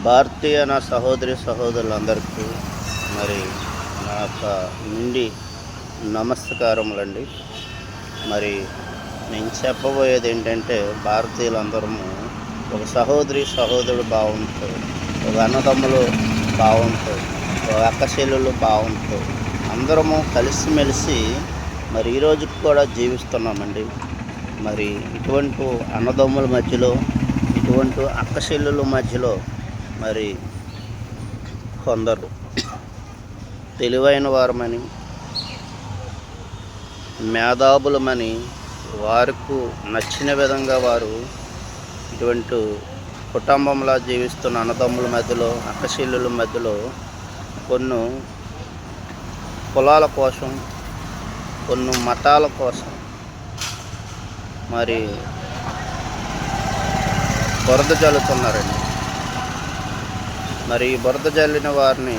భారతీయ నా సహోదరి సహోదరులందరికీ మరి నా యొక్క నిండి నమస్కారములండి. మరి నేను చెప్పబోయేది ఏంటంటే, భారతీయులందరము ఒక సహోదరుడు భావంతో, ఒక అన్నదమ్ములు భావంతో, ఒక అక్కచెల్లెలు భావంతో అందరము కలిసిమెలిసి మరి ఈరోజు కూడా జీవిస్తున్నామండి. మరి ఇటువంటి అన్నదమ్ముల మధ్యలో, ఇటువంటి అక్కచెల్లెల మధ్యలో మరి కొందరు తెలివైన వారమని, మేధావులమని, వారికి నచ్చిన విధంగా వారు ఇటువంటి కుటుంబంలా జీవిస్తున్న అన్నదమ్ముల మధ్యలో, అక్కచెల్లెల మధ్యలో కొన్ని కులాల కోసం, కొన్ని మతాల కోసం మరి బురద జల్లుతున్నారండి. మరి ఈ బురద జల్లిన వారిని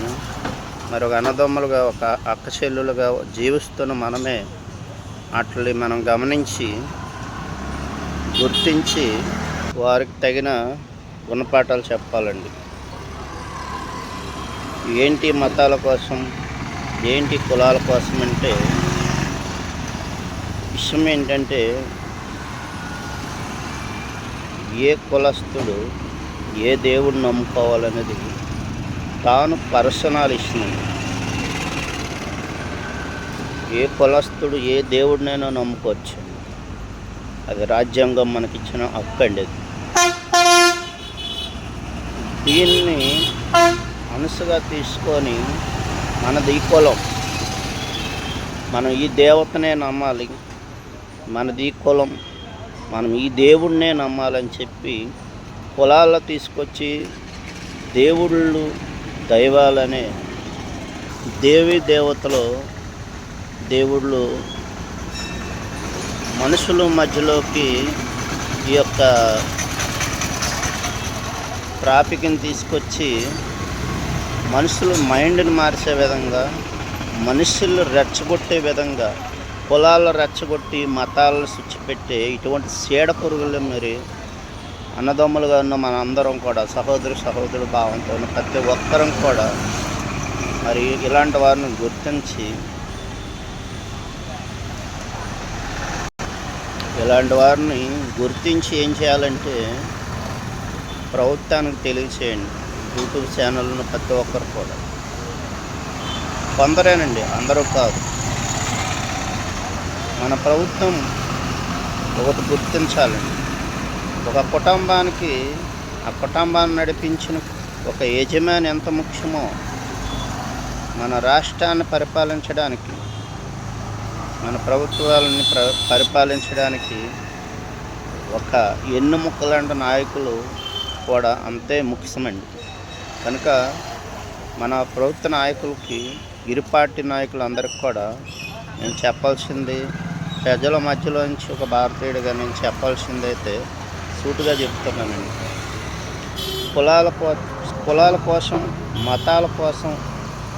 మరి ఒక అన్నదమ్ములుగా, ఒక అక్కచెల్లులుగా జీవిస్తున్న మనమే అట్లా మనం గమనించి, గుర్తించి వారికి తగిన గుణపాఠాలు చెప్పాలండి. ఏంటి మతాల కోసం, ఏంటి కులాల కోసం అంటే, విషయం ఏంటంటే, ఏ కులస్తుడు ఏ దేవుడిని నమ్ముకోవాలనేది తాను పర్సనల్ ఇష్టం. ఏ కులస్తుడు ఏ దేవుడినైనా నమ్ముకోవచ్చు. అది రాజ్యాంగం మనకిచ్చిన హక్కు అండి. దీన్ని మనసుగా తీసుకొని మనది ఈ కులం, మనం ఈ దేవతనే నమ్మాలి, మనది ఈ కులం, మనం ఈ దేవుడినే నమ్మాలని చెప్పి కులాల్లో తీసుకొచ్చి దేవుళ్ళు, దైవాలనే దేవతలు, దేవుళ్ళు మనుషుల మధ్యలోకి ఈ యొక్క ట్రాఫిక్ని తీసుకొచ్చి మనుషుల మైండ్ని మార్చే విధంగా, మనుషులు రెచ్చగొట్టే విధంగా, కులాలను రెచ్చగొట్టి మతాలను స్విచ్చిపెట్టే ఇటువంటి చీడ పురుగులు మరి అన్నదమ్ములుగా ఉన్న మనందరం కూడా సహోదరు భావంతో ఉన్న ప్రతి ఒక్కరం కూడా మరి ఇలాంటి వారిని గుర్తించి, ఏం చేయాలంటే, ప్రభుత్వానికి తెలియచేయండి. యూట్యూబ్ ఛానల్ను ప్రతి ఒక్కరు కూడా, కొందరేనండి, అందరూ కాదు. మన ప్రభుత్వం ఒకటి గుర్తించాలండి. ఒక కుటుంబానికి, ఆ కుటుంబాన్ని నడిపించిన ఒక యజమాని ఎంత ముఖ్యమో, మన రాష్ట్రాన్ని పరిపాలించడానికి, మన ప్రభుత్వాలని పరిపాలించడానికి ఒక ఎన్నుముక్కలాంటి నాయకులు కూడా అంతే ముఖ్యమండి. కనుక మన ప్రభుత్వ నాయకులకి, ఇరు పార్టీ నాయకులందరికీ కూడా నేను చెప్పాల్సింది, ప్రజల మధ్యలోంచి ఒక భారతీయుడిగా నేను చెప్పాల్సిందైతే సూటుగా చెప్తున్నానండి. కులాల కోసం, మతాల కోసం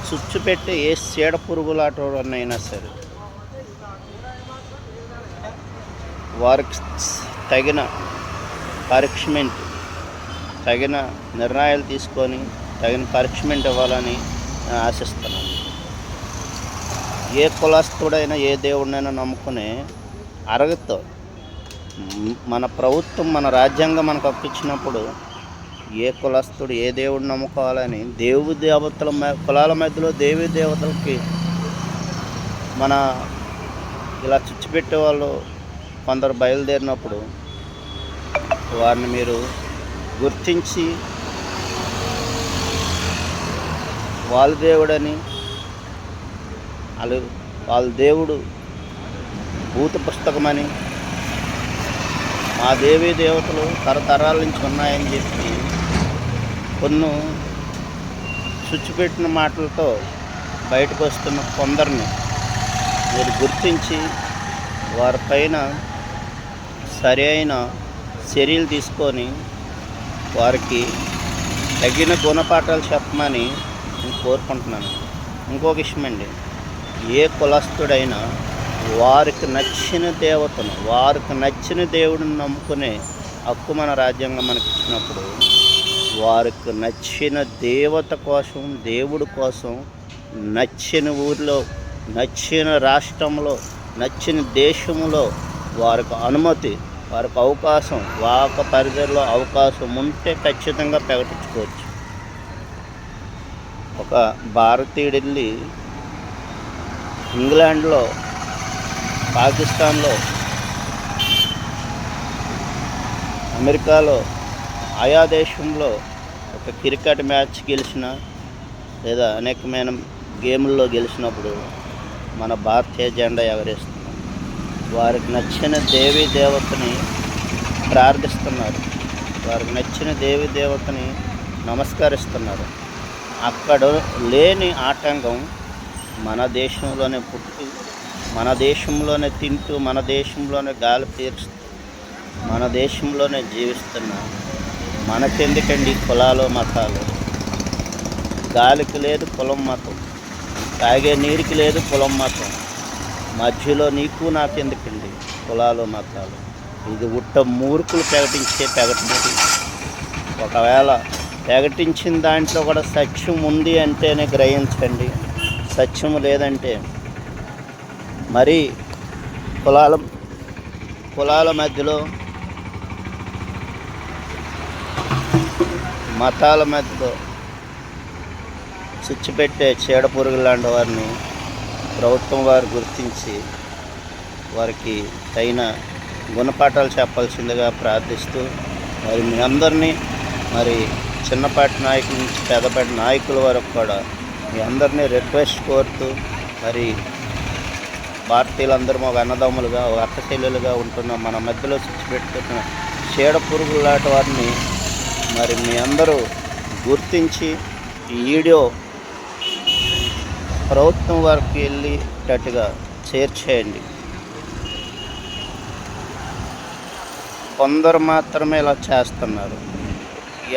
చుచ్చుపెట్టే ఏ చీడ పురుగులాటైనా సరే వారికి తగిన పనిష్మెంట్, తగిన నిర్ణయాలు తీసుకొని తగిన పనిష్మెంట్ ఇవ్వాలని నేను ఆశిస్తున్నాను. ఏ కులస్తుడైనా ఏ దేవుడినైనా నమ్ముకునే అర్హత మన ప్రభుత్వం, మన రాజ్యాంగం మనకు అప్పించినప్పుడు ఏ కులస్తుడు ఏ దేవుడిని నమ్ముకోవాలని కులాల మధ్యలో దేవతలకి మన ఇలా చుచ్చిపెట్టే వాళ్ళు కొందరు బయలుదేరినప్పుడు వారిని మీరు గుర్తించి, వాళ్ళ దేవుడని, వాళ్ళ దేవుడు భూత పుస్తకమని, మా దేవతలు తరతరాల నుంచి ఉన్నాయని చెప్పి కొన్ని చుచ్చిపెట్టిన మాటలతో బయటకు వస్తున్న కొందరిని మీరు గుర్తించి వారిపైన సరి అయిన చర్యలు తీసుకొని వారికి తగిన గుణపాఠాలు చెప్పమని నేను కోరుకుంటున్నాను. ఇంకొక విషయం అండి, ఏ కులస్తుడైనా వారికి నచ్చిన దేవతను, వారికి నచ్చిన దేవుడిని నమ్ముకునే హక్కు మన రాజ్యాంగం మనకి ఇచ్చినప్పుడు వారికి నచ్చిన దేవత కోసం, దేవుడి కోసం నచ్చిన ఊరిలో, నచ్చిన రాష్ట్రంలో, నచ్చిన దేశంలో వారికి అనుమతి, వారికి అవకాశం, వాక పరిధిలో అవకాశం ఉంటే ఖచ్చితంగా ప్రకటించుకోవచ్చు. ఒక భారతీయుడు వెళ్ళి ఇంగ్లాండ్లో, పాకిస్తాన్లో, అమెరికాలో, ఆయా దేశంలో ఒక క్రికెట్ మ్యాచ్ గెలిచిన లేదా అనేకమైన గేముల్లో గెలిచినప్పుడు మన భారతీయ జెండా ఎగరేస్తున్నాం. వారికి నచ్చిన దేవీ దేవతని ప్రార్థిస్తున్నారు, వారికి నచ్చిన దేవీ దేవతని నమస్కరిస్తున్నారు. అక్కడ లేని ఆటంకం మన దేశంలోనే పుట్టి, మన దేశంలోనే తింటూ, మన దేశంలోనే గాలి పీల్చుతూ, మన దేశంలోనే జీవిస్తున్నా మనకెందుకండి కులాలు మతాలు? గాలికి లేదు కులం మతం, తాగే నీరుకి లేదు కులం మతం, మధ్యలో నీకు నాకెందుకండి కులాలు మతాలు? ఇది ఉట్ట మూర్ఖులు ప్రకటించే ప్రకటనది. ఒకవేళ ప్రకటించిన దాంట్లో కూడా సత్యం ఉంది అంటేనే గ్రహించండి, సత్యం లేదంటే మరి కులాల మధ్యలో, మతాల మధ్యలో చిచ్చు పెట్టే చీడ పురుగులు లాంటి వారిని ప్రభుత్వం వారు గుర్తించి వారికి తగిన గుణపాఠాలు చెప్పాల్సిందిగా ప్రార్థిస్తూ, మరి మీ అందరినీ, మరి చిన్నపాటి నాయకుల నుంచి పెద్దపాటి నాయకుల వరకు కూడా మీ అందరినీ రిక్వెస్ట్ కోరుతూ, మరి భారతీయులందరూ ఒక అన్నదమ్ములుగా, ఒక అక్కచెల్లెలుగా ఉంటున్న మన మధ్యలో చిచ్చు పెట్టుకున్న చీడ పురుగులు లాంటి వారిని మరి మీ అందరూ గుర్తించి ఈ వీడియో ప్రభుత్వం వరకు వెళ్ళేటట్టుగా చేర్చేయండి. కొందరు మాత్రమే ఇలా చేస్తున్నారు.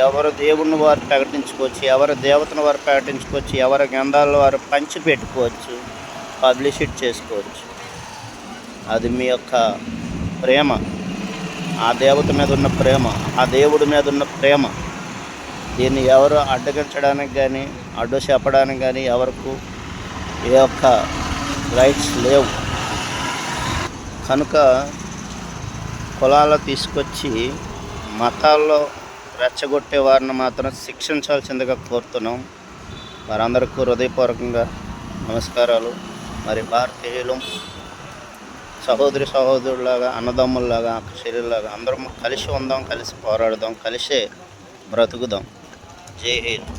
ఎవరు దేవుణ్ణి వారు ప్రకటించుకోవచ్చు, ఎవరి దేవతను వారు ప్రకటించుకోవచ్చు, ఎవరి గ్రంథాలను వారు పంచి పెట్టుకోవచ్చు, పబ్లిసిటీ చేసుకోవచ్చు. అది మీ యొక్క ప్రేమ, ఆ దేవత మీద ఉన్న ప్రేమ, ఆ దేవుడి మీద ఉన్న ప్రేమ. దీన్ని ఎవరు అడ్డగించడానికి కానీ, అడ్డు చెప్పడానికి కానీ ఎవరికి ఏ యొక్క రైట్స్ లేవు. కనుక కులాల్లో తీసుకొచ్చి మతాల్లో రెచ్చగొట్టే వారిని మాత్రం శిక్షించాల్సిందిగా కోరుతున్నాం. వారందరికీ హృదయపూర్వకంగా నమస్కారాలు. మరి భారతీయులు సహోదరి సహోదరులాగా, అన్నదమ్ముల్లాగా, అక్కచెల్లెల్లాగా అందరం కలిసి ఉందాం, కలిసి పోరాడదాం, కలిసే బ్రతుకుదాం. జై హింద్.